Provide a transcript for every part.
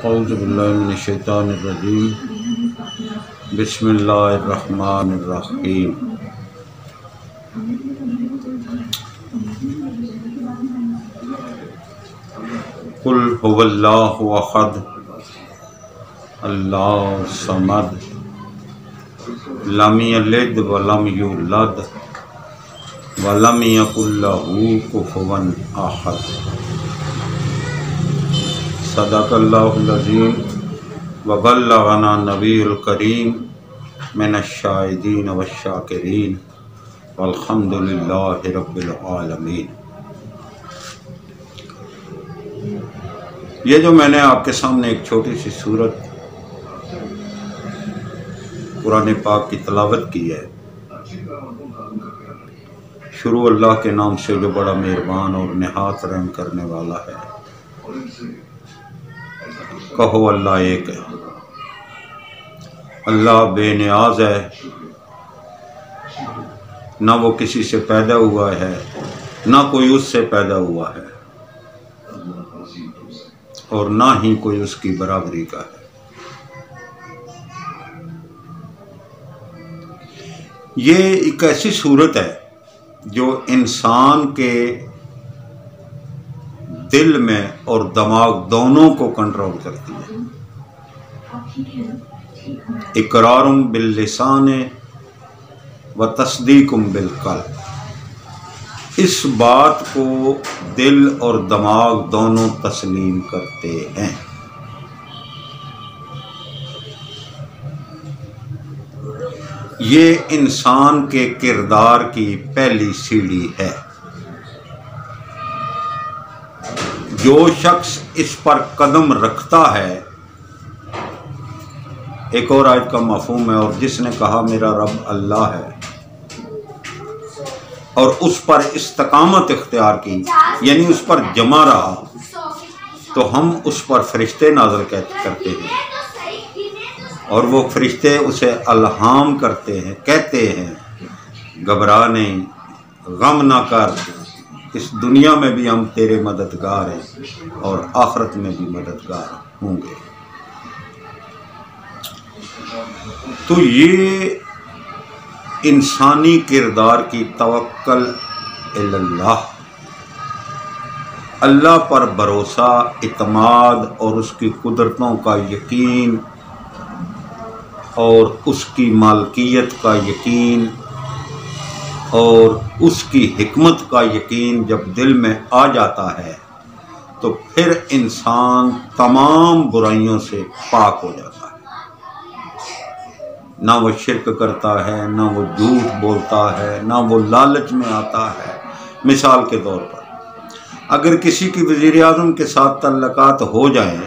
اعوذ باللہ من الشیطان الرجیم بسم اللہ الرحمن الرحیم قل هو اللہ احد اللہ الصمد لم یلد ولم یولد ولم یکن لہ کفوا احد صدق اللہ العظیم وبلغنا نبی الکریم من الشاہدین والشاکرین والحمد للہ رب العالمین۔ یہ جو میں نے آپ کے سامنے ایک چھوٹی سی سورت قرآن پاک کی تلاوت کی ہے، شروع اللہ کے نام سے جو بڑا مہربان اور نہایت رحم کرنے والا ہے۔ کہو اللہ ایک ہے، اللہ بے نیاز ہے، نہ وہ کسی سے پیدا ہوا ہے نہ کوئی اس سے پیدا ہوا ہے اور نہ ہی کوئی اس کی برابری کا ہے۔ یہ ایک ایسی صورت ہے جو انسان کے دل میں اور دماغ دونوں کو کنٹرول کرتی ہے۔ اقرار باللسان و تصدیق بالقلب، اس بات کو دل اور دماغ دونوں تسلیم کرتے ہیں۔ یہ انسان کے کردار کی پہلی سیڑھی ہے۔ جو شخص اس پر قدم رکھتا ہے، ایک اور آیت کا مفہوم ہے، اور جس نے کہا میرا رب اللہ ہے اور اس پر استقامت اختیار کی، یعنی اس پر جمع رہا، تو ہم اس پر فرشتے نازل کرتے ہیں اور وہ فرشتے اسے الہام کرتے ہیں، کہتے ہیں گھبرا نہیں، غم نہ کر، اس دنیا میں بھی ہم تیرے مددگار ہیں اور آخرت میں بھی مددگار ہوں گے۔ تو یہ انسانی کردار کی توکل اللہ، اللہ پر بھروسہ، اعتماد اور اس کی قدرتوں کا یقین اور اس کی مالکیت کا یقین اور اس کی حکمت کا یقین جب دل میں آ جاتا ہے تو پھر انسان تمام برائیوں سے پاک ہو جاتا ہے۔ نہ وہ شرک کرتا ہے، نہ وہ جھوٹ بولتا ہے، نہ وہ لالچ میں آتا ہے۔ مثال کے طور پر اگر کسی کی وزیر اعظم کے ساتھ تعلقات ہو جائیں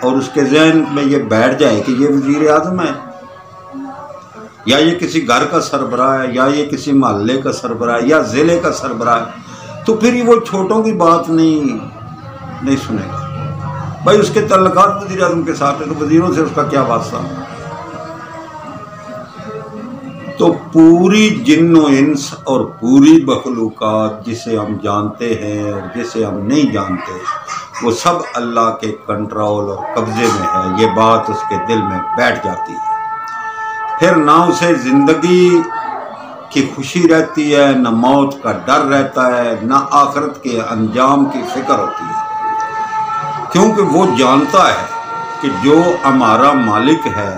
اور اس کے ذہن میں یہ بیٹھ جائے کہ یہ وزیر اعظم ہے، یا یہ کسی گھر کا سربراہ ہے، یا یہ کسی محلے کا سربراہ ہے، یا ضلع کا سربراہ ہے، تو پھر وہ چھوٹوں کی بات نہیں سنے گا۔ بھائی اس کے تعلقات وزیر اعظم کے ساتھ ہے تو وزیروں سے اس کا کیا واسطہ؟ تو پوری جن و انس اور پوری مخلوقات جسے ہم جانتے ہیں اور جسے ہم نہیں جانتے، وہ سب اللہ کے کنٹرول اور قبضے میں ہے۔ یہ بات اس کے دل میں بیٹھ جاتی ہے، پھر نہ اسے زندگی کی خوشی رہتی ہے، نہ موت کا ڈر رہتا ہے، نہ آخرت کے انجام کی فکر ہوتی ہے، کیونکہ وہ جانتا ہے کہ جو ہمارا مالک ہے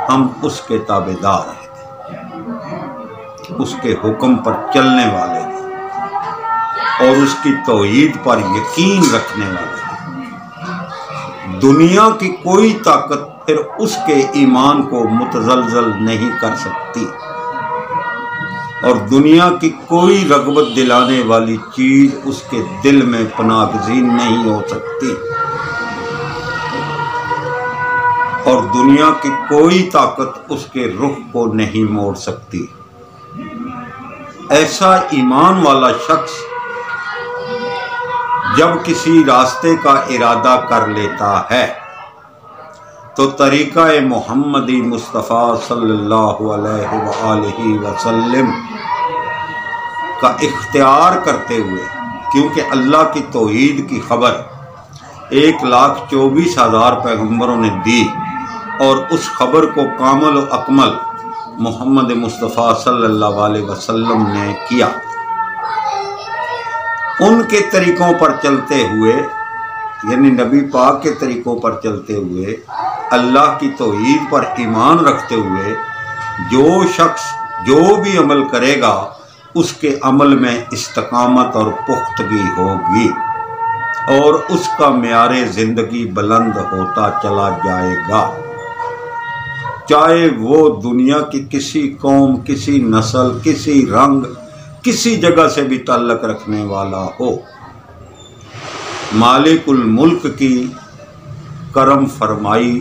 ہم اس کے تابعدار ہیں، اس کے حکم پر چلنے والے ہیں اور اس کی توحید پر یقین رکھنے والے ہیں۔ دنیا کی کوئی طاقت پھر اس کے ایمان کو متزلزل نہیں کر سکتی، اور دنیا کی کوئی رغبت دلانے والی چیز اس کے دل میں پناہ گزین نہیں ہو سکتی، اور دنیا کی کوئی طاقت اس کے رخ کو نہیں موڑ سکتی۔ ایسا ایمان والا شخص جب کسی راستے کا ارادہ کر لیتا ہے تو طریقہ محمدی مصطفیٰ صلی اللہ علیہ وآلہ وسلم کا اختیار کرتے ہوئے، کیونکہ اللہ کی توحید کی خبر 1,24,000 پیغمبروں نے دی، اور اس خبر کو کامل و اکمل محمد مصطفیٰ صلی اللہ علیہ وسلم نے کیا۔ ان کے طریقوں پر چلتے ہوئے، یعنی نبی پاک کے طریقوں پر چلتے ہوئے، اللہ کی توحید پر ایمان رکھتے ہوئے جو شخص جو بھی عمل کرے گا اس کے عمل میں استقامت اور پختگی ہوگی، اور اس کا معیار زندگی بلند ہوتا چلا جائے گا، چاہے وہ دنیا کی کسی قوم، کسی نسل، کسی رنگ، کسی جگہ سے بھی تعلق رکھنے والا ہو۔ مالک الملک کی کرم فرمائی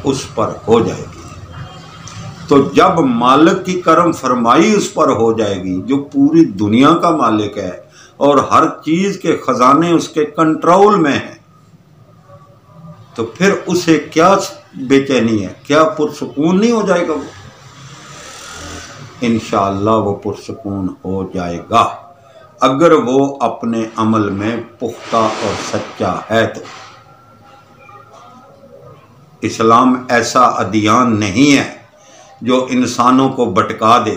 اس پر ہو جائے گی۔ تو جب مالک کی کرم فرمائی اس پر ہو جائے گی، جو پوری دنیا کا مالک ہے اور ہر چیز کے خزانے اس کے کنٹرول میں ہیں، تو پھر اسے کیا بے چینی ہے، کیا پرسکون نہیں ہو جائے گا؟ وہ انشاءاللہ وہ پرسکون ہو جائے گا، اگر وہ اپنے عمل میں پختہ اور سچا ہے تو۔ اسلام ایسا ادیان نہیں ہے جو انسانوں کو بھٹکا دے۔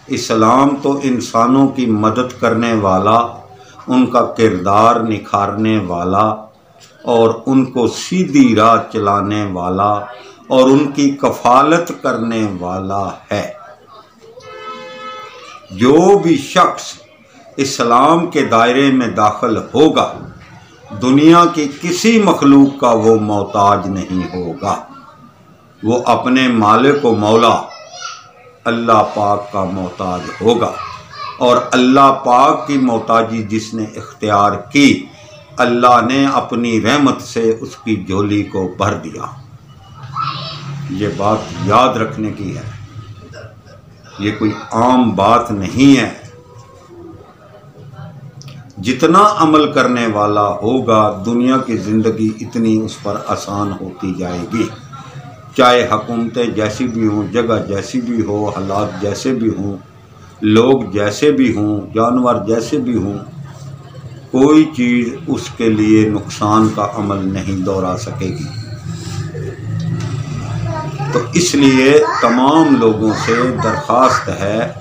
اسلام تو انسانوں کی مدد کرنے والا، ان کا کردار نکھارنے والا، اور ان کو سیدھی راہ چلانے والا، اور ان کی کفالت کرنے والا ہے۔ جو بھی شخص اسلام کے دائرے میں داخل ہوگا، دنیا کی کسی مخلوق کا وہ محتاج نہیں ہوگا، وہ اپنے مالک و مولا اللہ پاک کا محتاج ہوگا، اور اللہ پاک کی محتاجی جس نے اختیار کی، اللہ نے اپنی رحمت سے اس کی جھولی کو بھر دیا۔ یہ بات یاد رکھنے کی ہے، یہ کوئی عام بات نہیں ہے۔ جتنا عمل کرنے والا ہوگا، دنیا کی زندگی اتنی اس پر آسان ہوتی جائے گی، چاہے حکومتیں جیسی بھی ہوں، جگہ جیسی بھی ہو، حالات جیسے بھی ہوں، لوگ جیسے بھی ہوں، جانور جیسے بھی ہوں، کوئی چیز اس کے لیے نقصان کا عمل نہیں دہرا سکے گی۔ تو اس لیے تمام لوگوں سے درخواست ہے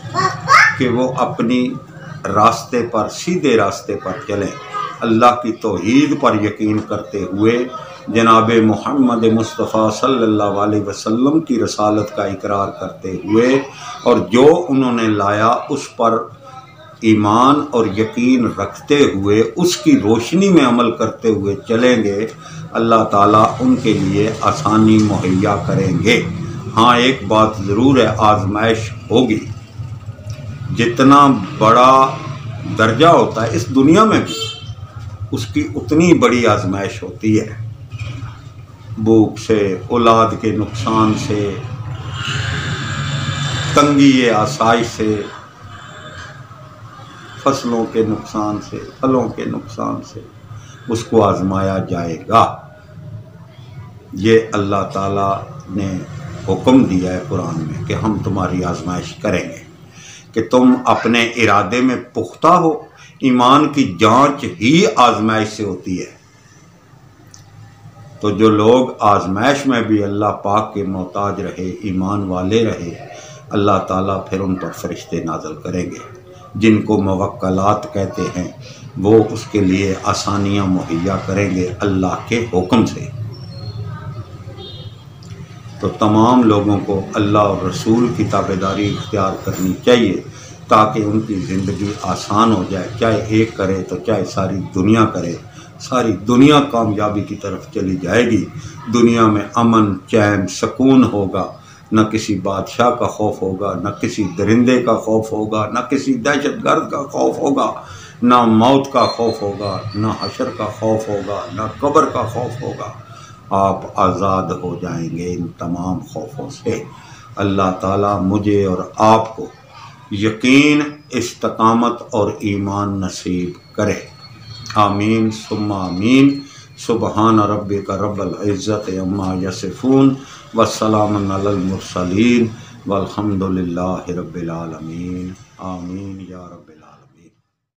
کہ وہ اپنی راستے پر، سیدھے راستے پر چلیں، اللہ کی توحید پر یقین کرتے ہوئے، جناب محمد مصطفیٰ صلی اللہ علیہ وسلم کی رسالت کا اقرار کرتے ہوئے، اور جو انہوں نے لایا اس پر ایمان اور یقین رکھتے ہوئے، اس کی روشنی میں عمل کرتے ہوئے چلیں گے، اللہ تعالیٰ ان کے لیے آسانی مہیا کریں گے۔ ہاں ایک بات ضرور ہے، آزمائش ہوگی۔ جتنا بڑا درجہ ہوتا ہے اس دنیا میں بھی، اس کی اتنی بڑی آزمائش ہوتی ہے، بھوک سے، اولاد کے نقصان سے، تنگی آسائش سے، فصلوں کے نقصان سے، پھلوں کے نقصان سے اس کو آزمایا جائے گا۔ یہ اللہ تعالیٰ نے حکم دیا ہے قرآن میں کہ ہم تمہاری آزمائش کریں گے، کہ تم اپنے ارادے میں پختہ ہو۔ ایمان کی جانچ ہی آزمائش سے ہوتی ہے۔ تو جو لوگ آزمائش میں بھی اللہ پاک کے محتاج رہے، ایمان والے رہے، اللہ تعالیٰ پھر ان پر فرشتے نازل کریں گے، جن کو موکلات کہتے ہیں، وہ اس کے لیے آسانیاں مہیا کریں گے اللہ کے حکم سے۔ تو تمام لوگوں کو اللہ اور رسول کی تابعداری اختیار کرنی چاہیے، تاکہ ان کی زندگی آسان ہو جائے، چاہے ایک کرے تو چاہے ساری دنیا کرے، ساری دنیا کامیابی کی طرف چلی جائے گی۔ دنیا میں امن، چین، سکون ہوگا، نہ کسی بادشاہ کا خوف ہوگا، نہ کسی درندے کا خوف ہوگا، نہ کسی دہشت گرد کا خوف ہوگا، نہ موت کا خوف ہوگا، نہ حشر کا خوف ہوگا، نہ قبر کا خوف ہوگا۔ آپ آزاد ہو جائیں گے ان تمام خوفوں سے۔ اللہ تعالیٰ مجھے اور آپ کو یقین، استقامت اور ایمان نصیب کرے۔ آمین ثم آمین۔ سبحان ربک رب العزت عما یصفون والسلام علی المرسلین والحمد للہ رب العالمین۔ آمین یا رب۔